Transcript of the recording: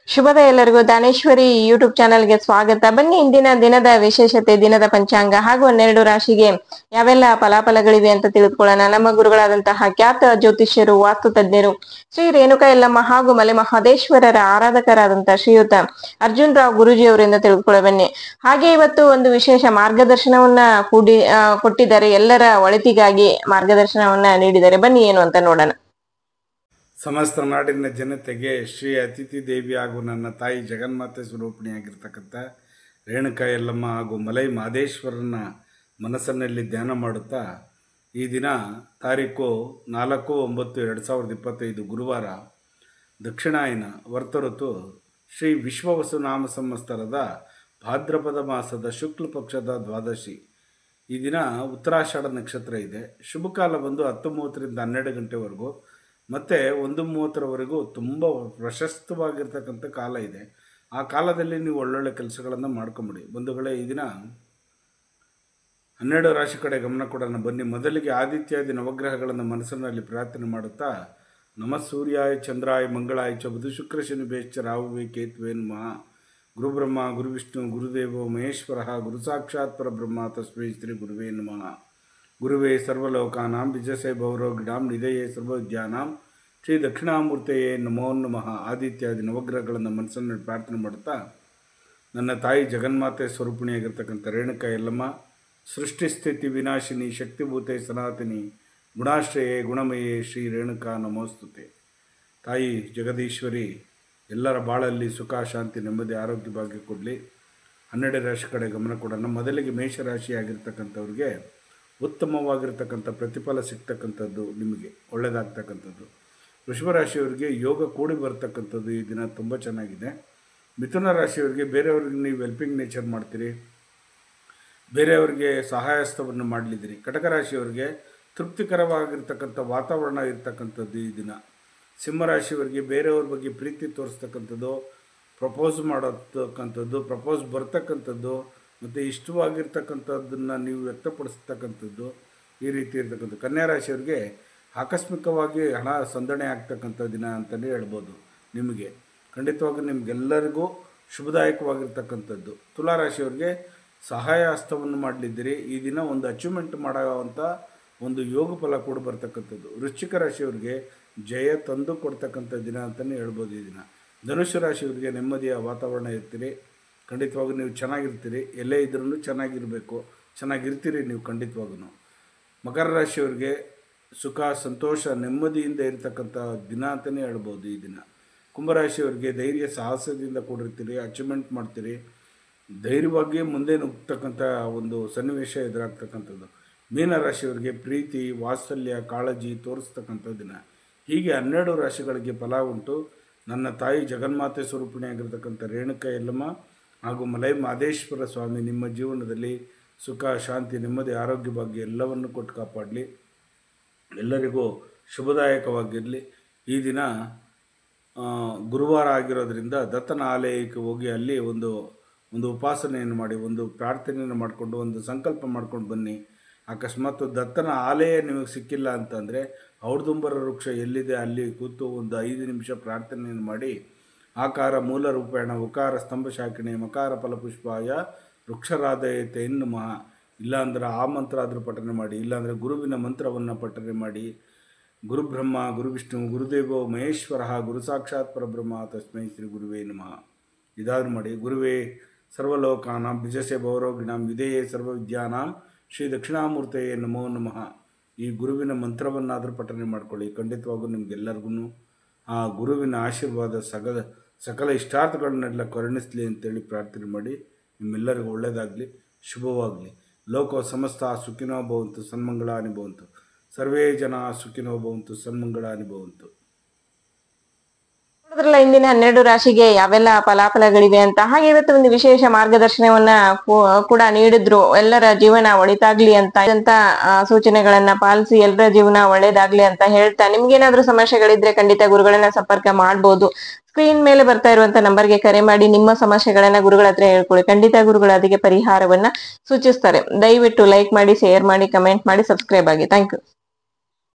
ಶುಭೋದಯ ಎಲ್ಲರಿಗೂ. ದಾನೇಶ್ವರಿ ಯೂಟ್ಯೂಬ್ ಚಾನೆಲ್ಗೆ ಸ್ವಾಗತ. ಬನ್ನಿ ಇಂದಿನ ದಿನದ ವಿಶೇಷತೆ, ದಿನದ ಪಂಚಾಂಗ ಹಾಗೂ 12 ರಾಶಿಗೆ ಯಾವೆಲ್ಲ ಫಲಾಫಲಗಳಿವೆ ಅಂತ ತಿಳಿದುಕೊಳ್ಳೋಣ. ನಮ್ಮ ಗುರುಗಳಾದಂತಹ ಖ್ಯಾತ ಜ್ಯೋತಿಷ್ಯರು, ವಾಸ್ತು ತಜ್ಞರು, ಶ್ರೀ ರೇಣುಕಾ ಯಲ್ಲಮ್ಮ ಹಾಗೂ ಮಲೆ ಮಹದೇಶ್ವರರ ಆರಾಧಕರಾದಂತಹ ಶ್ರೀಯುತ ಅರ್ಜುನ್ ರಾವ್ ಗುರುಜಿ ಅವರಿಂದ ತಿಳಿದುಕೊಳ್ಳ ಬನ್ನಿ. ಹಾಗೆ ಇವತ್ತು ಒಂದು ವಿಶೇಷ ಮಾರ್ಗದರ್ಶನವನ್ನ ಕೊಟ್ಟಿದ್ದಾರೆ. ಎಲ್ಲರ ಒಳಿತಿಗಾಗಿ ಮಾರ್ಗದರ್ಶನವನ್ನ ನೀಡಿದ್ದಾರೆ. ಬನ್ನಿ ಏನು ಅಂತ ನೋಡೋಣ. ಸಮಸ್ತ ನಾಡಿನ ಜನತೆಗೆ ಶ್ರೀ ಅತಿಥಿ ದೇವಿ ಹಾಗೂ ನನ್ನ ತಾಯಿ ಜಗನ್ಮಾತೆ ಸ್ವರೂಪಿಣಿಯಾಗಿರ್ತಕ್ಕಂಥ ರೇಣುಕಾ ಯಲ್ಲಮ್ಮ ಹಾಗೂ ಮಲೈ ಮಹದೇಶ್ವರನ ಮನಸ್ಸಿನಲ್ಲಿ ಧ್ಯಾನ ಮಾಡುತ್ತಾ ಈ ದಿನ ತಾರೀಕು 4/9/2025 ಗುರುವಾರ, ದಕ್ಷಿಣಾಯನ ವರ್ತ ಋತು ಶ್ರೀ ವಿಶ್ವವಸು ನಾಮ ಸಂವತ್ಸರದ ಭಾದ್ರಪದ ಮಾಸದ ಶುಕ್ಲ ಪಕ್ಷದ ದ್ವಾದಶಿ. ಈ ದಿನ ಉತ್ತರಾಷಾಢ ನಕ್ಷತ್ರ ಇದೆ. ಶುಭ ಕಾಲ ಬಂದು 10:30ರಿಂದ 12 ಗಂಟೆವರೆಗೂ ಮತ್ತು 1:30ರವರೆಗೂ ತುಂಬ ಪ್ರಶಸ್ತವಾಗಿರ್ತಕ್ಕಂಥ ಕಾಲ ಇದೆ. ಆ ಕಾಲದಲ್ಲಿ ನೀವು ಒಳ್ಳೊಳ್ಳೆ ಕೆಲಸಗಳನ್ನು ಮಾಡ್ಕೊಂಬಿಡಿ. ಬಂಧುಗಳೇ, ಈ ದಿನ 12 ರಾಶಿ ಕಡೆ ಗಮನ ಕೊಡೋಣ. ಬನ್ನಿ. ಮೊದಲಿಗೆ ಆದಿತ್ಯಾದಿ ನವಗ್ರಹಗಳನ್ನು ಮನಸ್ಸಿನಲ್ಲಿ ಪ್ರಾರ್ಥನೆ ಮಾಡುತ್ತಾ, ನಮಃ ಸೂರ್ಯಾಯ ಚಂದ್ರಾಯ ಮಂಗಳಾಯ ಚ ಬುಧ ಶುಕ್ರ ಶನಿ ಬೇಶ್ಚ ರಾಹುವೇ ಕೇತುವೇ ನಮಃ. ಗುರು ಬ್ರಹ್ಮ ಗುರು ವಿಷ್ಣು ಗುರುದೇವೋ ಮಹೇಶ್ವರ ಗುರು ಸಾಕ್ಷಾತ್ ಪರಬ್ರಹ್ಮ ತಸ್ಮೈ ಶ್ರೀ ಗುರುವೇ ನಮಃ. ಗುರುವೇ ಸರ್ವಲೋಕಾನಾಂ ವಿಜಸೇ ಭೌರೋಗಿಣಾಂ ನಿಧಯೇ ಸರ್ವವಿದ್ಯಾನಾಂ ಶ್ರೀ ದಕ್ಷಿಣಾಮೂರ್ತೆಯೇ ನಮೋ ನಮಃ. ಆದಿತ್ಯಾದಿ ನವಗ್ರಹಗಳನ್ನು ಮನಸ್ಸನ್ನು ಪ್ರಾರ್ಥನೆ ಮಾಡುತ್ತಾ, ನನ್ನ ತಾಯಿ ಜಗನ್ಮಾತೆ ಸ್ವರೂಪಿಣಿಯಾಗಿರ್ತಕ್ಕಂಥ ರೇಣುಕಾ ಯಲ್ಲಮ್ಮ, ಸೃಷ್ಟಿ ಸ್ಥಿತಿ ವಿನಾಶಿನಿ ಶಕ್ತಿಭೂತೆ ಸನಾತನಿ ಗುಣಾಶ್ರಯೇ ಗುಣಮಯೇ ಶ್ರೀ ರೇಣುಕಾ ನಮೋಸ್ತುತೆ. ತಾಯಿ ಜಗದೀಶ್ವರಿ ಎಲ್ಲರ ಬಾಳಲ್ಲಿ ಸುಖ ಶಾಂತಿ ನೆಮ್ಮದಿ ಆರೋಗ್ಯ ಭಾಗ್ಯ ಕೊಡಲಿ. 12 ರಾಶಿ ಕಡೆ ಗಮನ ಕೊಡೋಣ. ಮೊದಲಿಗೆ ಮೇಷರಾಶಿ ಆಗಿರ್ತಕ್ಕಂಥವ್ರಿಗೆ ಉತ್ತಮವಾಗಿರ್ತಕ್ಕಂಥ ಪ್ರತಿಫಲ ಸಿಗ್ತಕ್ಕಂಥದ್ದು, ನಿಮಗೆ ಒಳ್ಳೆಯದಾಗ್ತಕ್ಕಂಥದ್ದು. ವೃಷಭ ರಾಶಿಯವರಿಗೆ ಯೋಗ ಕೂಡಿ ಬರ್ತಕ್ಕಂಥದ್ದು ಈ ದಿನ ತುಂಬ ಚೆನ್ನಾಗಿದೆ. ಮಿಥುನ ರಾಶಿಯವರಿಗೆ ಬೇರೆಯವ್ರಿಗೆ ನೀವು ಹೆಲ್ಪಿಂಗ್ ನೇಚರ್ ಮಾಡ್ತೀರಿ, ಬೇರೆಯವರಿಗೆ ಸಹಾಯಸ್ತವನ್ನು ಮಾಡಲಿದ್ದೀರಿ. ಕಟಕ ರಾಶಿಯವರಿಗೆ ತೃಪ್ತಿಕರವಾಗಿರ್ತಕ್ಕಂಥ ವಾತಾವರಣ ಇರ್ತಕ್ಕಂಥದ್ದು ಈ ದಿನ. ಸಿಂಹರಾಶಿಯವರಿಗೆ ಬೇರೆಯವ್ರ ಬಗ್ಗೆ ಪ್ರೀತಿ ತೋರಿಸ್ತಕ್ಕಂಥದ್ದು, ಪ್ರಪೋಸ್ ಮಾಡತಕ್ಕಂಥದ್ದು, ಪ್ರಪೋಸ್ ಬರ್ತಕ್ಕಂಥದ್ದು ಮತ್ತು ಇಷ್ಟವಾಗಿರ್ತಕ್ಕಂಥದ್ದನ್ನು ನೀವು ವ್ಯಕ್ತಪಡಿಸ್ತಕ್ಕಂಥದ್ದು, ಈ ರೀತಿ ಇರ್ತಕ್ಕಂಥ. ಕನ್ಯಾ ರಾಶಿಯವರಿಗೆ ಆಕಸ್ಮಿಕವಾಗಿ ಹಣ ಸಂದಣೆ ಆಗ್ತಕ್ಕಂಥ ದಿನ ಅಂತಲೇ ಹೇಳ್ಬೋದು. ನಿಮಗೆ ಖಂಡಿತವಾಗಿ ನಿಮಗೆಲ್ಲರಿಗೂ ಶುಭದಾಯಕವಾಗಿರ್ತಕ್ಕಂಥದ್ದು. ತುಲಾ ರಾಶಿಯವರಿಗೆ ಸಹಾಯ ಹಸ್ತವನ್ನು ಮಾಡಲಿದ್ದೀರಿ. ಈ ದಿನ ಒಂದು ಅಚೀವ್ಮೆಂಟ್ ಮಾಡೋವಂಥ ಒಂದು ಯೋಗ ಫಲ ಕೂಡ ಬರ್ತಕ್ಕಂಥದ್ದು. ವೃಶ್ಚಿಕ ರಾಶಿಯವರಿಗೆ ಜಯ ತಂದು ಕೊಡ್ತಕ್ಕಂಥ ದಿನ ಅಂತಲೇ ಹೇಳ್ಬೋದು ಈ ದಿನ. ಧನುಸ್ಸು ರಾಶಿಯವರಿಗೆ ನೆಮ್ಮದಿಯ ವಾತಾವರಣ ಇರ್ತೀರಿ. ಖಂಡಿತವಾಗೂ ನೀವು ಚೆನ್ನಾಗಿರ್ತೀರಿ. ಎಲ್ಲೇ ಇದ್ರೂ ಚೆನ್ನಾಗಿರಬೇಕು, ಚೆನ್ನಾಗಿರ್ತೀರಿ ನೀವು ಖಂಡಿತವಾಗೂ. ಮಕರ ರಾಶಿಯವರಿಗೆ ಸುಖ ಸಂತೋಷ ನೆಮ್ಮದಿಯಿಂದ ಇರತಕ್ಕಂಥ ದಿನ ಅಂತಲೇ ಹೇಳ್ಬೋದು ಈ ದಿನ. ಕುಂಭರಾಶಿಯವರಿಗೆ ಧೈರ್ಯ ಸಾಹಸದಿಂದ ಕೂಡಿರ್ತೀರಿ, ಅಚೀವ್ಮೆಂಟ್ ಮಾಡ್ತೀರಿ, ಧೈರ್ಯವಾಗಿ ಮುಂದೆ ನುಗ್ತಕ್ಕಂಥ ಒಂದು ಸನ್ನಿವೇಶ ಎದುರಾಗ್ತಕ್ಕಂಥದ್ದು. ಮೀನರಾಶಿಯವರಿಗೆ ಪ್ರೀತಿ ವಾತ್ಸಲ್ಯ ಕಾಳಜಿ ತೋರಿಸ್ತಕ್ಕಂಥ ದಿನ. ಹೀಗೆ 12 ರಾಶಿಗಳಿಗೆ ಫಲ ಉಂಟು. ನನ್ನ ತಾಯಿ ಜಗನ್ಮಾತೆ ಸ್ವರೂಪಿಣಿಯಾಗಿರ್ತಕ್ಕಂಥ ರೇಣುಕಾ ಯಲ್ಲಮ್ಮ ಹಾಗೂ ಮಲೈ ಮಹದೇಶ್ವರ ಸ್ವಾಮಿ ನಿಮ್ಮ ಜೀವನದಲ್ಲಿ ಸುಖ ಶಾಂತಿ ನೆಮ್ಮದಿ ಆರೋಗ್ಯ ಭಾಗ್ಯ ಎಲ್ಲವನ್ನು ಕೊಟ್ಟು ಕಾಪಾಡಲಿ. ಎಲ್ಲರಿಗೂ ಶುಭದಾಯಕವಾಗಿರಲಿ. ಈ ದಿನ ಗುರುವಾರ ಆಗಿರೋದ್ರಿಂದ ದತ್ತನ ಆಲಯಕ್ಕೆ ಹೋಗಿ ಅಲ್ಲಿ ಒಂದು ಉಪಾಸನೆಯನ್ನು ಮಾಡಿ, ಒಂದು ಪ್ರಾರ್ಥನೆಯನ್ನು ಮಾಡಿಕೊಂಡು, ಒಂದು ಸಂಕಲ್ಪ ಮಾಡ್ಕೊಂಡು ಬನ್ನಿ. ಅಕಸ್ಮಾತ್ ದತ್ತನ ಆಲಯ ನಿಮಗೆ ಸಿಕ್ಕಿಲ್ಲ ಅಂತಂದರೆ ಔಡುದುಂಬರ ವೃಕ್ಷ ಎಲ್ಲಿದೆ ಅಲ್ಲಿ ಕೂತು ಒಂದು 5 ನಿಮಿಷ ಪ್ರಾರ್ಥನೆಯನ್ನು ಮಾಡಿ, ಆಕಾರ ಮೂಲ ರೂಪೇಣ ಉಕಾರ ಸ್ತಂಭ ಶಾಖಿಣೆ ಮಕಾರ ಫಲಪುಷ್ಪಾಯ ವೃಕ್ಷರಾಧಯತೆ ನಮಃ. ಇಲ್ಲಾಂದ್ರೆ ಆ ಮಂತ್ರ ಆದರೂ ಪಠನೆ ಮಾಡಿ, ಇಲ್ಲಾಂದರೆ ಗುರುವಿನ ಮಂತ್ರವನ್ನು ಪಠನೆ ಮಾಡಿ. ಗುರು ಬ್ರಹ್ಮ ಗುರು ವಿಷ್ಣು ಗುರುದೇವೋ ಮಹೇಶ್ವರ ಗುರು ಸಾಕ್ಷಾತ್ ಪರಬ್ರಹ್ಮ ತಸ್ಮೈ ಶ್ರೀ ಗುರುವೇ ನಮಃ. ಇದಾದರೂ ಮಾಡಿ. ಗುರುವೇ ಸರ್ವಲೋಕಾನಾಂ ಬಿಜಸೆ ಭೌರೋಗಿಣಾಂ ವಿಧೇಯೇ ಸರ್ವವಿದ್ಯಾನಾಂ ಶ್ರೀ ದಕ್ಷಿಣಾಮೂರ್ತೆಯೇ ನಮೋ ನಮಃ. ಈ ಗುರುವಿನ ಮಂತ್ರವನ್ನಾದರೂ ಪಠನೆ ಮಾಡ್ಕೊಳ್ಳಿ. ಖಂಡಿತವಾಗೂ ನಿಮಗೆಲ್ಲರಿಗೂ ಆ ಗುರುವಿನ ಆಶೀರ್ವಾದ ಸಕಲ ಇಷ್ಟಾರ್ಥಗಳನ್ನೆಲ್ಲ ಕರುಣಿಸಲಿ ಅಂತೇಳಿ ಪ್ರಾರ್ಥನೆ ಮಾಡಿ. ನಿಮ್ಮೆಲ್ಲರಿಗೂ ಒಳ್ಳೆಯದಾಗಲಿ, ಶುಭವಾಗಲಿ. ಲೋಕ ಸಮಸ್ತ ಸುಖಿನೋ ಭವಂತು, ಸನ್ಮಂಗಳಾನಿ ಭವಂತು. ಸರ್ವೇ ಜನ ಸುಖಿನೋ ಭವಂತು, ಸನ್ಮಂಗಳಾನಿ ಭವಂತು. ಇಂದಿನ 12 ರಾಶಿಗೆ ಯಾವೆಲ್ಲ ಫಲಾಫಲಗಳಿವೆ ಅಂತ. ಹಾಗೆ ಇವತ್ತು ಒಂದು ವಿಶೇಷ ಮಾರ್ಗದರ್ಶನವನ್ನ ಕೂಡ ನೀಡಿದ್ರು. ಎಲ್ಲರ ಜೀವನ ಒಳಿತಾಗ್ಲಿ ಅಂತ ಸೂಚನೆಗಳನ್ನ ಪಾಲಿಸಿ ಎಲ್ಲರ ಜೀವನ ಒಳ್ಳೇದಾಗ್ಲಿ ಅಂತ ಹೇಳ್ತಾ, ನಿಮ್ಗೇನಾದ್ರೂ ಸಮಸ್ಯೆಗಳಿದ್ರೆ ಖಂಡಿತ ಗುರುಗಳನ್ನ ಸಂಪರ್ಕ ಮಾಡ್ಬೋದು. ಸ್ಕ್ರೀನ್ ಮೇಲೆ ಬರ್ತಾ ಇರುವಂತ ನಂಬರ್ಗೆ ಕರೆ ಮಾಡಿ ನಿಮ್ಮ ಸಮಸ್ಯೆಗಳನ್ನ ಗುರುಗಳ ಹತ್ರ ಹೇಳ್ಕೊಳ್ಳಿ. ಖಂಡಿತ ಗುರುಗಳು ಅದಕ್ಕೆ ಪರಿಹಾರವನ್ನ ಸೂಚಿಸ್ತಾರೆ. ದಯವಿಟ್ಟು ಲೈಕ್ ಮಾಡಿ, ಶೇರ್ ಮಾಡಿ, ಕಮೆಂಟ್ ಮಾಡಿ, ಸಬ್ಸ್ಕ್ರೈಬ್ ಆಗಿ. Thank you.